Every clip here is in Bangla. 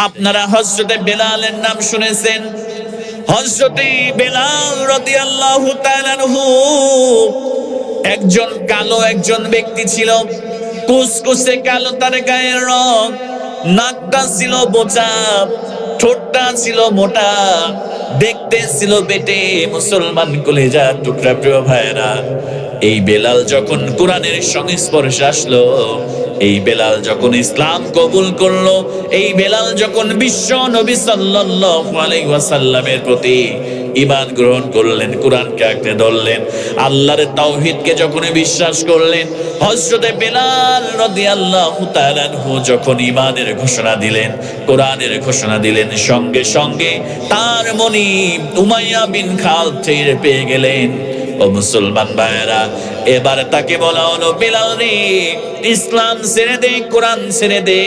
আপনারা হযরতে বেলালের নাম শুনেছেন। হযরতে বেলাল রাদিয়াল্লাহু তাআলা আনহু একজন কালো একজন ব্যক্তি ছিল, কুসকুসে কালো তার গায়ের রং, নাকটা ছিল বোচা, ঠোঁটটা ছিল মোটা, দেখতে ছিল বেটে। মুসলমান কলিজা টুকরা প্রিয় ভাইরা, এই বেলাল যখন কোরআনের সংস্পর্শে আসলো, এই বেলাল যখন ইসলাম কবুল করলো, এই বেলাল যখন বিশ্ব নবী সাল্লাল্লাহু আলাইহি ওয়াসাল্লামের প্রতি ঈমান গ্রহণ করলেন, কোরআনকে আঁকড়ে ধরলেন, আল্লাহর তাওহীদকে যখন বিশ্বাস করলেন, হযরতে বেলাল রাদিয়াল্লাহু তাআলা আনহু যখন ঈমানের ঘোষণা দিলেন, কোরআনের ঘোষণা দিলেন, সঙ্গে সঙ্গে তার মনিব উমাইয়া বিন খালদ টের পেয়ে গেলেন। ও মুসলমান ভাইরা, এবার তাকে বলা হলো, বেলাল রে, ইসলাম ছেড়ে দে, কোরআন ছেড়ে দে,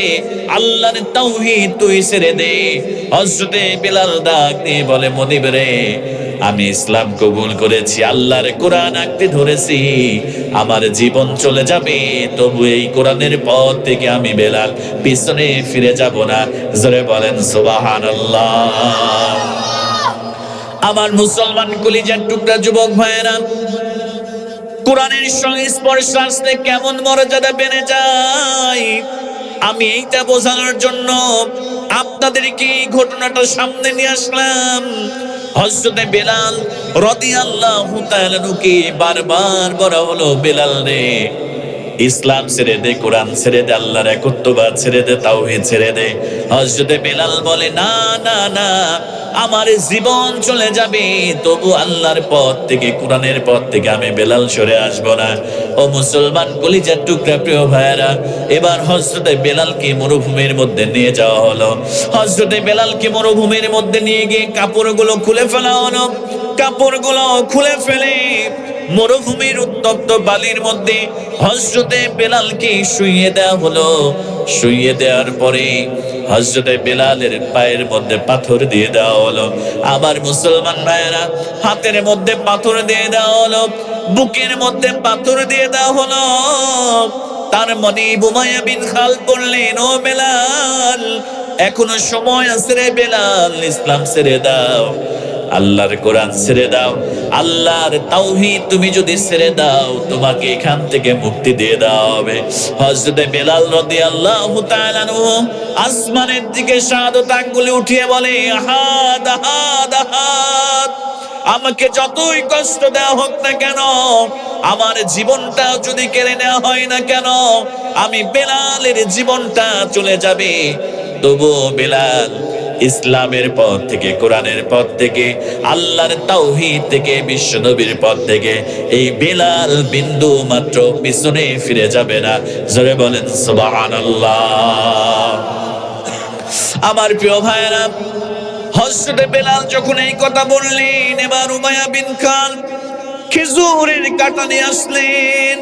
আল্লাহর তাওহীদ তুই ছেড়ে দে। হযরতে বেলাল ডাক দিয়ে বলে, মনিব রে, আমি ইসলাম কবুল করেছি, আল্লাহর কোরআন আঁকড়ে ধরেছি, আমার জীবন চলে যাবে, তবু এই কোরআনের পথ থেকে আমি বেলাল পিছনে ফিরে যাব না। জোরে বলেন সুবহানাল্লাহ। আমার মুসলমান কলিজার টুকরা যুবক ভাইয়েরা, কোরআনের সংস্পর্শ আসলে কেমন মর্যাদা বেড়ে যায়, আমি এইটা বোঝানোর জন্য আপনাদেরকে এই ঘটনাটা সামনে নিয়ে আসলাম। হযরতে বেলাল রাদিয়াল্লাহু তাআলা আনহুকে বারবার বলা হলো, বেলাল রে, ইসলাম ছেড়ে দে, কোরআন ছেড়ে দে, আল্লাহর একত্ববাদ ছেড়ে দে, তাওহীদ ছেড়ে দে। হযরতে বেলাল বলে, না না না, আমার জীবন চলে যাবে, তবু আল্লাহর পথ থেকে, কোরআনের পথ থেকে আমি বেলাল সরে আসবো না। ও মুসলমান কলিজার টুকরা প্রিয় ভাইয়েরা, এবার হযরতে বেলালকে মরুভূমির মধ্যে নিয়ে যাওয়া হলো। হযরতে বেলালকে মরুভূমির মধ্যে নিয়ে গিয়ে কাপড়গুলো খুলে ফেলা হলো। কাপড়গুলো খুলে ফেলে মরুভূমির উত্তপ্ত বালির মধ্যে হযরতে বেলালকে শুইয়ে দেওয়া হলো। শুইয়ে দেওয়ার পরে হযরতে বেলালের পায়ের মধ্যে পাথর দিয়ে দেওয়া হলো। আবার মুসলমান ভাইয়েরা, হাতের মধ্যে পাথর দিয়ে দেওয়া হলো, বুকের মধ্যে পাথর দিয়ে দেওয়া হলো। তার মনিব উমাইয়া বিন খালদ বললেন, ও বেলাল, এখনো সময় আছে রে বেলাল, ইসলাম ছেড়ে দাও, আল্লাহর কোরআন ছেড়ে দাও, আল্লাহর তাওহীদ তুমি যদি ছেড়ে দাও, তোমাকে এখান থেকে মুক্তি দিয়ে দেওয়া হবে। হযরতে বেলাল রাদিয়াল্লাহু তাআলা আনহু আসমানের দিকে শাহাদাত আঙ্গুলে উঠিয়ে বলে, আহাদ আহাদ আহাদ, আমাকে যতই কষ্ট দেওয়া হোক না কেন, আমার জীবনটা যদি কেড়ে নেওয়া হয় না কেন, আমি বেলালের জীবনটা চলে যাবে, তবুও বেলাল ইসলামের পথ থেকে, কোরআনের পথ থেকে, আল্লাহর তাওহীদ থেকে, বিশ্ব নবীর পথ থেকে এই বেলাল বিন্দু মাত্র পিছনে ফিরে যাবে না। জোরে বলেন সুবহানাল্লাহ। আমার প্রিয় ভাইরা, হযরতে বেলাল যখন এই কথা বললেন, এবার উমাইয়া বিন খালদ খেজুরের কাঁটা নিয়ে আসলেন।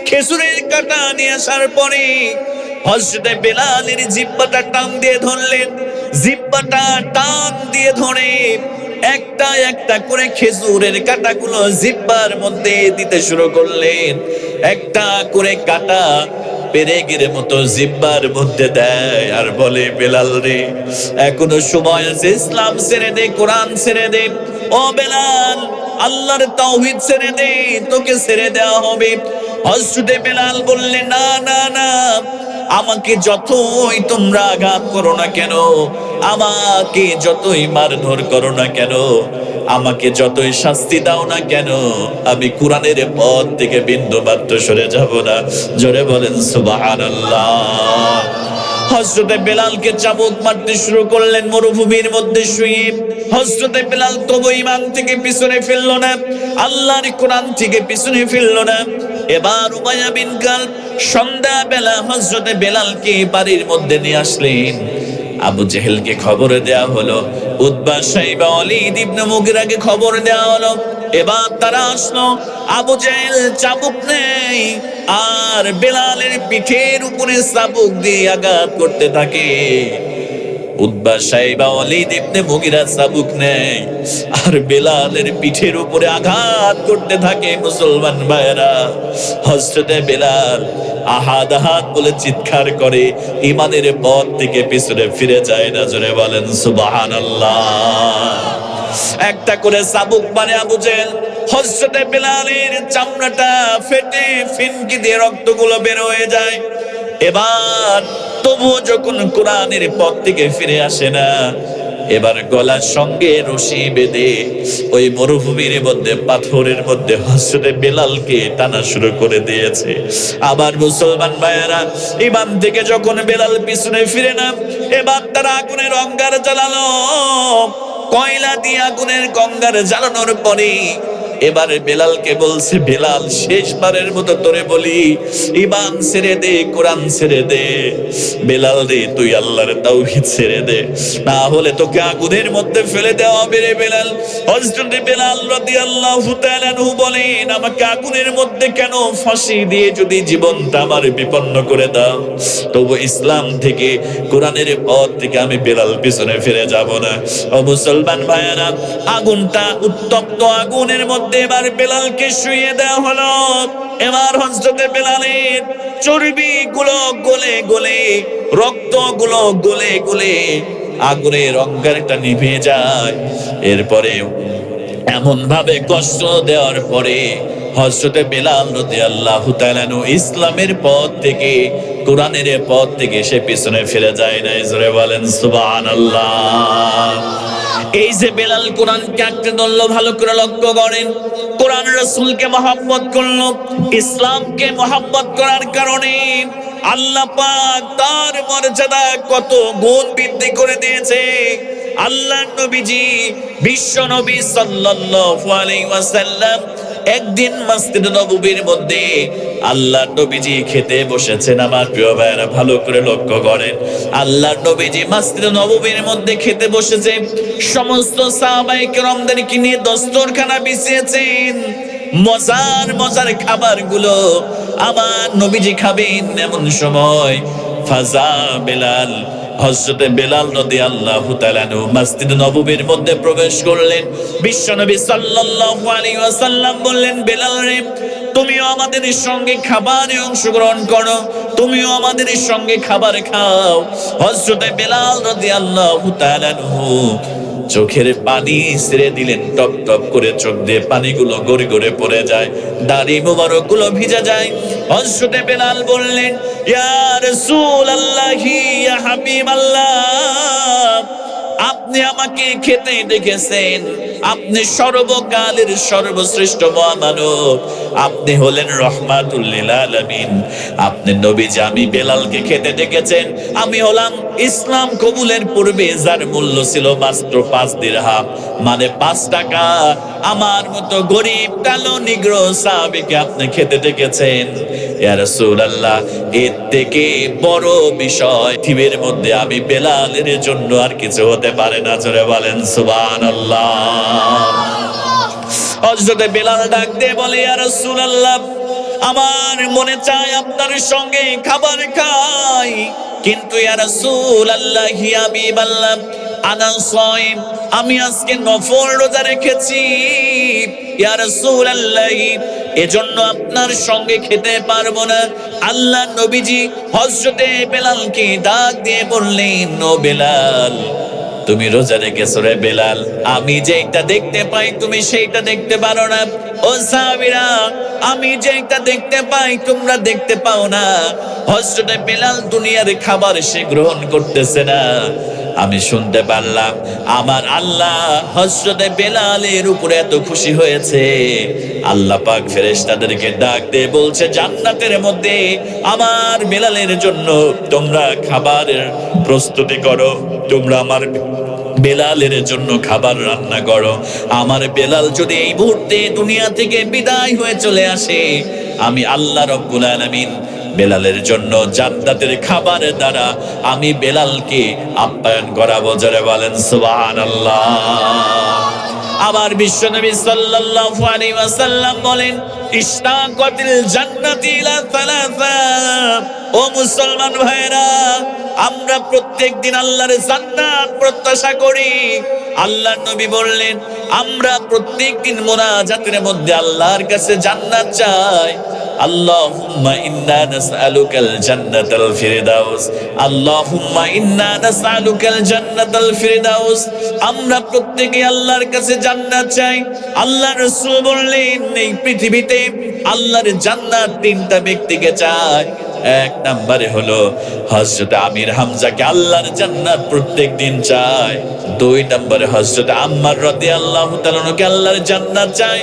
খেজুরের কাঁটা নিয়ে আসার পরে হযরতে বেলালের জিহ্বাটা টান দিয়ে ধরলেন। জিহ্বাটা টান দিয়ে ধরে একটা একটা করে খেজুরের কাঁটাগুলো জিহ্বার মধ্যে দিতে শুরু করলেন। একটা করে কাঁটা পেরেকের মতো জিহ্বার মধ্যে দেয় আর বলে, বেলাল রে, এখনো সময় আছে, ইসলাম ছেড়ে দে, কোরআন ছেড়ে দে। ও বেলাল, আল্লাহর তাওহীদ ছেড়ে দে, তোকে ছেড়ে দেওয়া হবে। হযরতে বেলাল বললেন, না না না, আমাকে যতই তোমরা আঘাত করো না কেন, আমাকে যতই মারধর করো না কেন, আমাকে যতই শাস্তি দাও না কেন, আমি কোরআনের পথ থেকে বিন্দু মাত্র সরে যাব না। জোরে বলেন সুবহানাল্লাহ। হযরতে বেলালকে চাবুক মারতে শুরু করলেন মরুভূমির মধ্যে শুয়ে। হযরতে বেলাল তবু ঈমান থেকে পিছনে ফিরল না, আল্লাহর কোরআন থেকে পিছনে ফিরল না। এবার উমাইয়া বিন খালদ সন্ধ্যা বেলা হযরতে বেলালকে বাড়ির মধ্যে নিয়ে আসলেন। আবু জেহেলকে খবর দেয়া হলো, উতবা, শাইবা, ওয়ালিদ ইবনে মুগিরাকে খবর দেয়া হলো। এবার তারা আসলো। আবু জেহেল চাবুক নেই আর বেলালের পিঠের উপরে চাবুক দিয়ে আঘাত করতে থাকে। উতবা সাইবা ওয়ালিদ ইবনে মুগিরা চাবুক নেয় আর বেলালের পিঠের উপরে আঘাত করতে থাকে। মুসলমান ভাইরা, হযরতে বেলাল আহাদ আহাদ বলে চিৎকার করে ইমানের পথ থেকে পিছনে ফিরে যায় না। জোরে বলেন সুবহানাল্লাহ। একটা করে চাবুক মানে আবু জেহেল হযরতে বেলালের চামড়াটা ফেটে ফিনকি দিয়ে রক্তগুলো বের হয়ে যায়। এবার তবুও যখন কোরআনের পথ থেকে ফিরে আসে না, এবার গলার সঙ্গে রশি বেঁধে ওই মরুভূমির মধ্যে পাথরের মধ্যে হযরতে বেলালকে টানা শুরু করে দিয়েছে। আবার মুসলমান ভাইয়েরা, ইমান থেকে যখন বেলাল পিছনে ফিরে না, এবার তারা আগুনের অঙ্গার জ্বালালো। কয়লা দিয়ে আগুনের গঙ্গার জ্বালানোর পরে এবারে বেলালকে বলছে, বেলাল শেষবারের মতো তোরে বলি, ইমান ছেড়ে দে, কোরআন ছেড়ে দে। বেলাল রে, তুই আল্লাহর তাওহীদ ছেড়ে দে, না হলে তোকে আগুনের মধ্যে ফেলে দেওয়া হবে রে বেলাল। হযরত বেলাল রাদিয়াল্লাহু তাআলা আনহু বলেন, আমাকে আগুনের মধ্যে কেন ফাঁসি দিয়ে যদি জীবনটা আমার বিপন্ন করে দাও, তবু ইসলাম থেকে, কোরআনের পথ থেকে আমি বেলাল পিছনে ফিরে যাব না। ও মুসলমান ভাইয়েরা, আগুনটা উত্তপ্ত আগুনের মধ্যে এবার বেলালকে শুইয়ে দেওয়া হলো। এবার হযরতে বেলালের চর্বি গুলো গলে গলে, রক্ত গুলো গলে গলে আগুনের অঙ্গারটা নিভে যায়। এরপরে এমন ভাবে কষ্ট দেওয়ার পরে হযরতে বেলাল রাদিয়াল্লাহু তাআলা আনহু ইসলামের পথ থেকে, কোরআনের পথ থেকে সে পিছনে ফিরে যায় না। জোরে বলেন সুবহানাল্লাহ। এই যে বেলাল কোরআনকে আঁকড়ে ধরলো, ভালো করে লক্ষ্য করেন, কোরআন রাসূলকে মহব্বত করলো, ইসলামকে মহব্বত করার কারণে আল্লাহ পাক তার মর্যাদা কত গুণ বৃদ্ধি করে দিয়েছে। আল্লাহর নবীজি, বিশ্ব নবী সাল্লাল্লাহু আলাইহি ওয়াসাল্লাম একদিন মসজিদ নববীর মধ্যে আল্লাহর নবীজি খেতে বসেছেন। আমার প্রিয় ভাইরা, ভালো করে লক্ষ্য করেন, আল্লাহর নবীজি মসজিদ নববীর মধ্যে খেতে বসেছে, সমস্ত সাহাবায়ে কেরামদেরকে নিয়ে দস্তরখানা বিছিয়েছেন। মজার মজার খাবারগুলো আমার নবীজি খাবেন। এমন সময় ফাজা বেলাল, হযরতে বেলাল রাদিয়াল্লাহু তাআলা আনহু মসজিদ নববীর মধ্যে প্রবেশ করলেন। বিশ্বনবী সাল্লাল্লাহু আলাইহি ওয়াসাল্লাম বললেন, বেলাল রে, তুমিও আমাদের সঙ্গে খাবারে অংশগ্রহণ করো, তুমিও আমাদের সঙ্গে খাবার খাও। হযরতে বেলাল রাদিয়াল্লাহু তাআলা আনহু চোখের পানি ছেড়ে দিলেন, টপ টপ করে চোখ দিয়ে পানিগুলো গড়ে গড়ে পড়ে যায়, দাড়ি মোবারক গুলো ভিজে যায়। হযরতে বেলাল বললেন, ইয়া রাসূলুল্লাহি, ইয়া হাবিবাল্লাহ, আপনি আমাকে খেতে ডেকেছেন, আপনি সর্বকালের সর্বশ্রেষ্ঠ মহামানব, আপনি হলেন রহমাতুল লিল আলামিন। আপনি নবীজি, আমি বেলালকে খেতে ডেকেছেন, আমি হলাম ইসলাম কবুলের পূর্বে যার মূল্য ছিল মাত্র 5 দিরহাম, মানে 5 টাকা। আমার মতো গরিব কালো নিগ্রো সাহাবীকে আপনি খেতে ডেকেছেন। ইয়া রাসূলুল্লাহ, এর থেকে বড় বিষয় পৃথিবীর মধ্যে আমি বেলালের জন্য আর কিছু হতে পারে না। জোরে বলেন সুবহানাল্লাহ। হযরতে বেলাল ডাক দিয়ে বলে, ইয়া রাসূলুল্লাহ, আমার মনে চায় আপনার সঙ্গে খাবার খাই, কিন্তু ইয়া রাসূলুল্লাহ, ইয়া হাবিবাল্লাহ, আনা সাইম, আমি আজকে নফল রোজা রেখেছি। ইয়া রাসূলুল্লাহ, এজন্য আপনার সঙ্গে খেতে পারবো না। আল্লাহ নবীজি হযরতে বেলালকে ডাক দিয়ে বললেন, ও বেলাল, তুমি রোজা রেখেছো রে বেলাল, আমি যেটা দেখতে পাই তুমি সেইটা দেখতে পারো না। ও সাহাবীরা, আমি যেটা দেখতে পাই তোমরা দেখতে পাও না। হযরতে বেলাল দুনিয়ার খাবার সে গ্রহণ করতেছে না। আমি শুনতে পারলাম আমার আল্লাহ হযরতে বেলালের উপরে এত খুশি হয়েছে, আল্লাহ পাক ফেরেশতাদেরকে ডাক দিয়ে বলছে, জান্নাতের মধ্যে আমার বেলালের জন্য তোমরা খাবারের প্রস্তুতি করো, তোমরা আমার বেলালের জন্য খাবার রান্না করো। আমার বেলাল যদি এই মুহূর্তে দুনিয়া থেকে বিদায় হয়ে চলে আসে, আমি আল্লাহ রাব্বুল আলামিন বেলালের জন্য জান্নাতের খাবারের দ্বারা আমি বেলালকে আপ্যায়ন করাবো। জোরে বলেন সুবহানাল্লাহ। আবার বিশ্বনবী সাল্লাল্লাহু আলাইহি ওয়াসাল্লাম বলেন, ইশতাকাতিল জান্নাতি ইলা সালাসা। ও মুসলমান ভাইরা, আমরা প্রত্যেকদিন আল্লাহর জান্নাত প্রত্যাশা করি। আল্লাহর নবী বললেন, আমরা প্রত্যেকদিন মুনাজাতের মধ্যে আল্লাহর কাছে জান্নাত চাই। আল্লাহুম্মা ইন্না নাসআলুকাল জান্নাতাল ফিরদাউস, আল্লাহুম্মা ইন্না নাসআলুকাল জান্নাতাল ফিরদাউস। আমরা প্রত্যেকে আল্লাহর কাছে জান্নাত চাই। আল্লাহর রাসূল বললেন, এই পৃথিবীতে আল্লাহর জান্নাত তিনটা ব্যক্তিকে চায়। এক নম্বরে হলো হযরত আমির হামজাকে আল্লাহর জান্নাত প্রত্যেকদিন চায়। দুই নম্বরে হযরত আম্মার রাদিয়াল্লাহু তাআলা কে আল্লাহর জান্নাত চায়।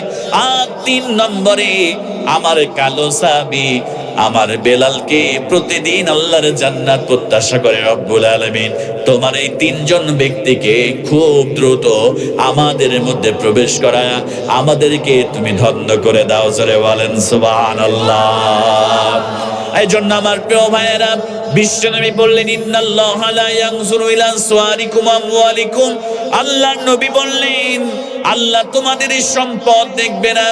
আর তিন নম্বরে আমার কালো সাহাবী আমার বেলালকে প্রতিদিন আল্লাহর জান্নাত প্রত্যাশা করে রব্বুল আলামিন। তোমার এই তিনজন ব্যক্তিকে খুব দ্রুত আমাদের মধ্যে প্রবেশ করায় আমাদেরকে তুমি ধন্য করে দাও। জোরে বলেন সুবহানাল্লাহ। এই জন্য আমার প্রিয় ভাইয়েরা, বিশ্বনবী বললেন, ইন্নাল্লাহা লা ইয়ানজুরু ইলা সুওয়ারিকুম ওয়া আমওয়ালিকুম। আল্লাহর নবী বললেন, আল্লাহ তোমাদের সম্পদ দেখবে না,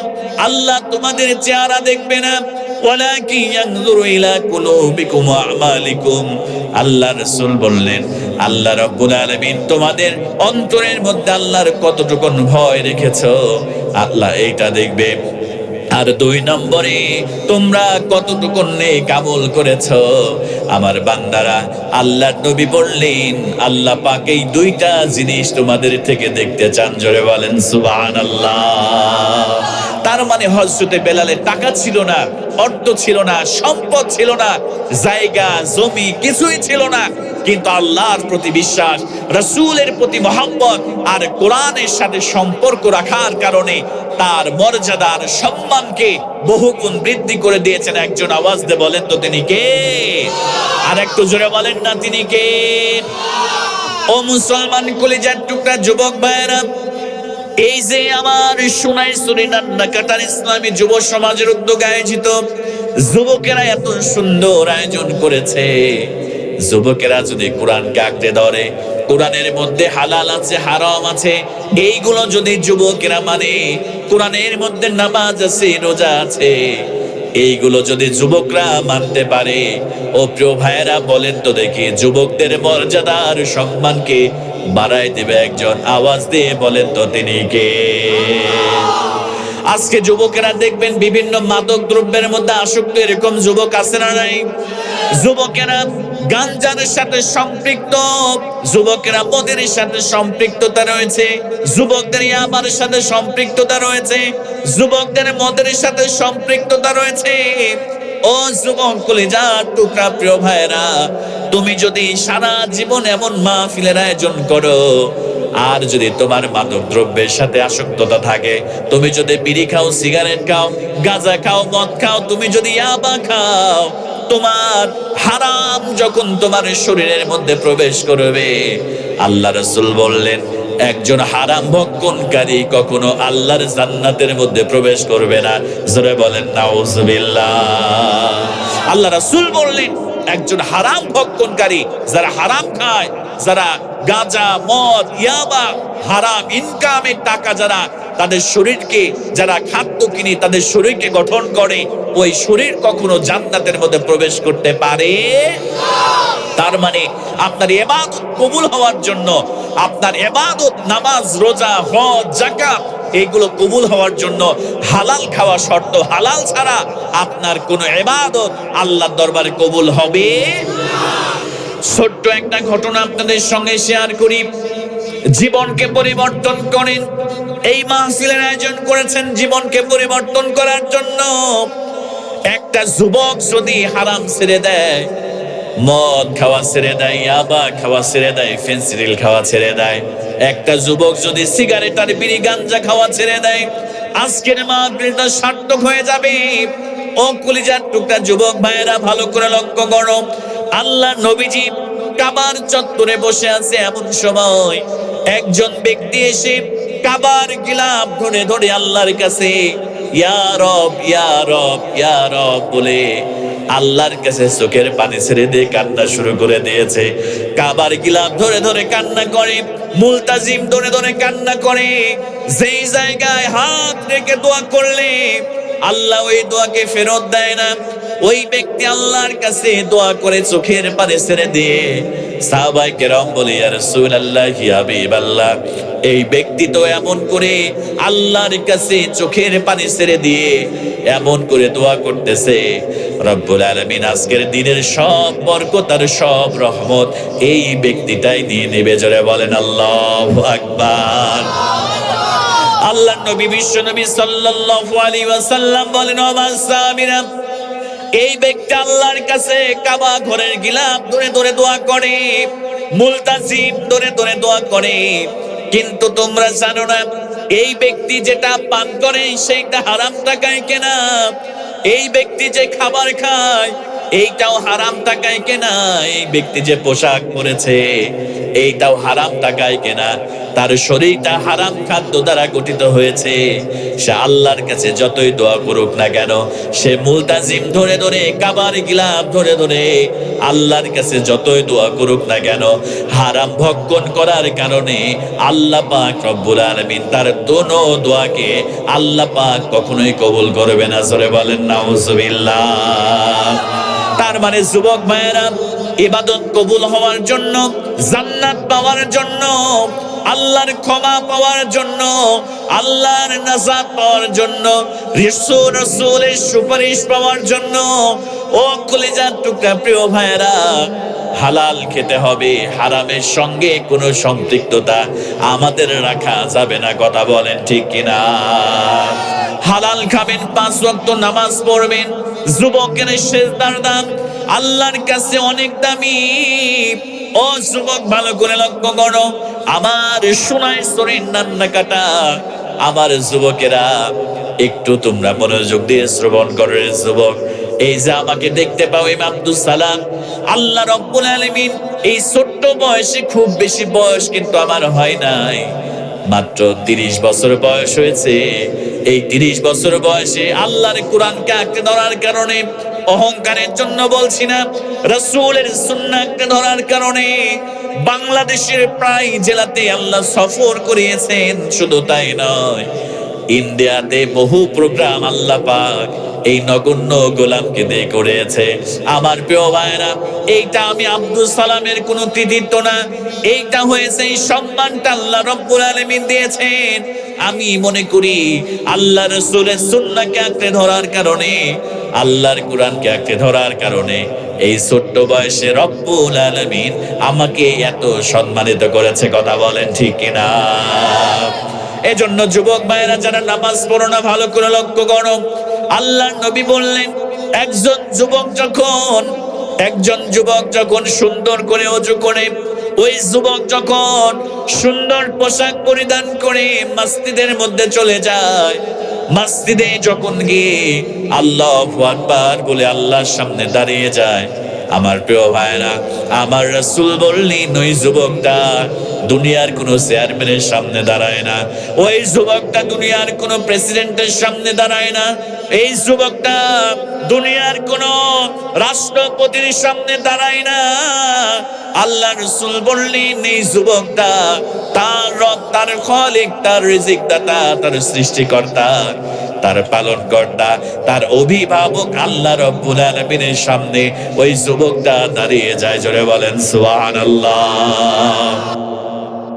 আল্লাহ তোমাদের চেহারা দেখবে না, ওয়ালাকিন ইয়ানজুরু ইলা কুলুবিকুম ওয়া আমালিকুম। আল্লাহ রাসূল বললেন, আল্লাহ রাব্বুল আলামিন তোমাদের অন্তরের মধ্যে আল্লাহর কতটুকু ভয় রেখেছো আল্লাহ এইটা দেখবে। আর দুই নম্বরে তোমরা কতটুকু নেক আমল করেছো আমার বান্দারা। আল্লাহর নবী বললেন, আল্লাহ পাক এই দুইটা জিনিস তোমাদের থেকে দেখতে চান। জোরে বলেন সুবহানাল্লাহ। তার মানে হযরতে বেলালের টাকা ছিল না, অর্থ ছিল না, সম্পদ ছিল না, জায়গা জমি কিছুই ছিল না, কিন্তু আল্লাহর প্রতি বিশ্বাস, রাসূলের প্রতি মহব্বত আর কোরআনের সাথে সম্পর্ক রাখার কারণে তার মর্যাদার সম্মানকে বহুগুণ বৃদ্ধি করে দিয়েছেন। একজন আওয়াজ দিয়ে বলেন তো তিনি কে? আর একটু জোরে বলেন না তিনি কে? ও মুসলমান কলিজার টুকরা যুবক ভাইয়েরা, এই যে আমার সোনাই সুরিনান্না কাটার ইসলামী যুব সমাজের উদ্যোগে আয়োজিত যুবকেরা এত সুন্দর আয়োজন করেছে, যুবকেরা যদি কোরআনকে আঁকড়ে ধরে, কোরআনের মধ্যে হালাল আছে হারাম আছে এইগুলো যদি যুবকেরা মানে, কোরআনের মধ্যে নামাজ আছে রোজা আছে এইগুলো যদি যুবকরা মানতে পারে, ও প্রিয় ভাইয়েরা বলেন তো দেখি, যুবকদের মর্যাদার সম্মানকে বাড়াই দেবে একজন। আওয়াজ দিয়ে বলেন তো তিনি কে? আজকে যুবকেরা দেখবেন বিভিন্ন মাদক দ্রব্যের মধ্যে আসক্ত, এরকম যুবক আছে না নাই? যুবকেরা গাঞ্জার সাথে সম্পৃক্ত, যুবকেরা মদের সাথে সম্পৃক্ততা রয়েছে, যুবকদের ইয়াবার সাথে সম্পৃক্ততা রয়েছে, যুবকদের মদের সাথে সম্পৃক্ততা রয়েছে। ও যুবক কলিজার টুকরা প্রিয় ভাইরা, তুমি যদি সারা জীবন এমন মাহফিলের আয়োজন করো, আর যদি তোমার মাদক দ্রব্যের সাথে আসক্ততা থাকে, তুমি যদি বিড়ি খাও, সিগারেট খাও, গাঁজা খাও, মদ খাও, তুমি যদি ইয়াবা খাও, তোমার হারাম যখন তোমার শরীরের মধ্যে প্রবেশ করবে, আল্লাহ রাসূল বললেন একজন হারাম ভক্ষণকারী কখনো আল্লাহর জান্নাতের মধ্যে প্রবেশ করবে না। জোরে বলেন নাউজুবিল্লাহ। আল্লাহ রাসূল বললেন একজন হারাম ভক্ষণকারী, যারা হারাম খায়, যারা গাঁজা মদ ইয়াবা হারাম ইনকামের টাকা যারা তাদের শরীরকে, যারা খাদ্য কিনে তাদের শরীরকে গঠন করে, ওই শরীর কখনো জান্নাতের মধ্যে প্রবেশ করতে পারে না। তার মানে আপনার ইবাদত কবুল হওয়ার জন্য, আপনার ইবাদত নামাজ রোজা হজ যাকাত এইগুলো কবুল হওয়ার জন্য হালাল খাওয়া শর্ত। হালাল ছাড়া আপনার কোনো ইবাদত আল্লাহর দরবারে কবুল হবে না। ছোট্ট একটা ঘটনা আপনাদের সঙ্গে শেয়ার করি, জীবনকে পরিবর্তন করেন। এই মাহফিলের আয়োজন করেছেন জীবনকে পরিবর্তন করার জন্য। একটা যুবক যদি হারাম ছেড়ে দেয়, মদ খাওয়া ছেড়ে দেয়, ইয়াবা খাওয়া ছেড়ে দেয়, ফেন্সিডিল খাওয়া ছেড়ে দেয়, একটা যুবক যদি সিগারেট আর বিড়ি গাঞ্জা খাওয়া ছেড়ে দেয়, আজকের মাহফিলটা সার্থক হয়ে যাবে। ও কলিজার টুকরা যুবক ভাইয়েরা, ভালো করে লক্ষ্য করো, আল্লাহ নবীজি কাবার চত্বরে বসে আছে, এমন সময় একজন ব্যক্তি এসে কাবার গিলাফ ধরে ধরে আল্লাহর কাছে ইয়া রব ইয়া রব ইয়া রব বলে আল্লাহর কাছে চোখের পানি ছেড়ে দিয়ে কান্না শুরু করে দিয়েছে। কাবার গিলাফ ধরে ধরে কান্না করে, মুলতাজিম ধরে ধরে কান্না করে। যেই জায়গায় হাত রেখে দোয়া করলে আল্লাহ ওই দোয়াকে ফেরত দেয় না, ওই ব্যক্তি আল্লাহর কাছে দোয়া করে চোখের পানি ছেড়ে দিয়ে সাহাবায়ে কেরাম বলে, ইয়া রাসূলুল্লাহ, ইয়া হাবিবাল্লাহ, এই ব্যক্তি তো এমন করে আল্লাহর কাছে চোখের পানি ছেড়ে দিয়ে এমন করে দোয়া করতেছে, রব্বুল আলামিন আজকের দিনের সব বরকত আর সব রহমত এই ব্যক্তিটাই নিয়ে নেবে। জোরে বলেন আল্লাহু আকবার। আল্লাহর নবী বিশ্ব নবী সাল্লাল্লাহু আলাইহি ওয়াসাল্লাম বলেন, ও সাহাবীরা, এই ব্যক্তি আল্লাহর কাছে কাবা ঘরের গিলাফ ধরে ধরে দোয়া করে, মুলতাজিম ধরে ধরে দোয়া করে, কিন্তু তোমরা জানো না এই ব্যক্তি যেটা পান করে সেইটা হারাম টাকায় কেনা, এই ব্যক্তি যে খাবার খায় এইটাও হারাম টাকায় কেনা, এই ব্যক্তি যে পোশাক পরেছে এইটাও হারাম টাকায় কেনা, তার শরীরটা হারাম খাদ্য দ্বারা গঠিত হয়েছে। সে আল্লাহর কাছে যতই দোয়া করুক না কেন, সে মুলতাজিম ধরে ধরে কাবার গিলাফ ধরে ধরে আল্লাহর কাছে যতই দোয়া করুক না কেন, হারাম ভক্ষণ করার কারণে আল্লাহ পাক রব্বুল আলামিন তার দোনো দোয়াকে আল্লাহ পাক কখনোই কবুল করবে না। জোরে বলেন নাউজুবিল্লাহ। তার মানে যুবক ভাইয়েরা, ইবাদত কবুল হওয়ার জন্য, জান্নাত পাওয়ার জন্য, আল্লাহর ক্ষমা পাওয়ার জন্য, আল্লাহর নাজাত পাওয়ার জন্য, রাসূলের সুপারিশ পাওয়ার জন্য, ও কলিজার টুকরা প্রিয় ভাইয়েরা, হালাল খেতে হবে, হারামের সঙ্গে কোনো সম্পৃক্ততা আমাদের রাখা যাবে না। কথা বলেন ঠিক কিনা? হালাল খাবেন, 5 ওয়াক্ত নামাজ পড়বেন। যুবকের সেজদার দাম আল্লাহর কাছে অনেক দামি। ও যুবক, ভালো করে লক্ষ্য করো, আমার সোনায় শরীর নান্না কাটা আমার যুবকেরা, একটু তোমরা মনোযোগ দিয়ে শ্রবণ করো। যুবক, এই যে আমাকে দেখতে পাও, ইমাম আব্দুস সালাম, আল্লাহ রাব্বুল আলামিন এই ছোট্ট বয়সে, খুব বেশি বয়স কিন্তু আমার হয় নাই, মাত্র 30 বছর বয়স হয়েছে। এই 30 বছর বয়সে আল্লাহর কোরআনকে আঁকড়ে ধরার কারণে, অহংকারের জন্য বলছি না, রাসূলের সুন্নাহকে ধরার কারণে বাংলাদেশের প্রায় জেলাতে আল্লাহ সফর করিয়েছেন। শুধু তাই নয়, ইন্ডিয়াতে বহু প্রোগ্রাম আল্লাহ পাক এই নগণ্য গোলামকে দিয়ে করেছে। আমার প্রিয় ভাইরা, এইটা আমি আব্দুল সালামের কোনো কৃতিত্ব না, এইটা হয়েছে এই সম্মানটা আল্লাহ রাব্বুল আলামিন দিয়েছেন। আমি মনে করি আল্লাহ রাসূলের সুন্নাহকে আঁকড়ে ধরার কারণে, আল্লাহর কোরআনকে আঁকড়ে ধরার কারণে এই ছোট্ট বয়সে রব্বুল আলামিন আমাকে এত সম্মানিত করেছে। কথা বলেন ঠিক কিনা? এজন্য যুবক ভাইয়েরা, যারা নামাজ পড়ো না, ভালো করে লক্ষ্য করো। আল্লাহর নবী বললেন, একজন যুবক যখন সুন্দর করে ওযু করে, ওই যুবক যখন সুন্দর পোশাক পরিধান করে মসজিদের মধ্যে চলে যায়, মসজিদে যখন গিয়ে আল্লাহু আকবার বলে আল্লাহর সামনে দাঁড়িয়ে যায়, আমার প্রিয় ভাইরা, আমার রাসূল বললেন, ওই যুবকটা দুনিয়ার কোন চেয়ারম্যানের সামনে দাঁড়ায় না, ওই যুবকটা দুনিয়ার কোন প্রেসিডেন্টের সামনে দাঁড়ায় না, এই যুবকটা দুনিয়ার কোন রাষ্ট্রপতির সামনে দাঁড়ায় না। আল্লাহ রাসূল বললেন, এই যুবকটা তার রব, তার খালিক, তার রিজিক দাতা, তার সৃষ্টিকর্তা, তার পালনকর্তা, তার অভিভাবক আল্লাহ রাব্বুল আলামিনের সামনে ওই যুবকটা দাঁড়িয়ে যায়। জোরে বলেন সুবহানাল্লাহ।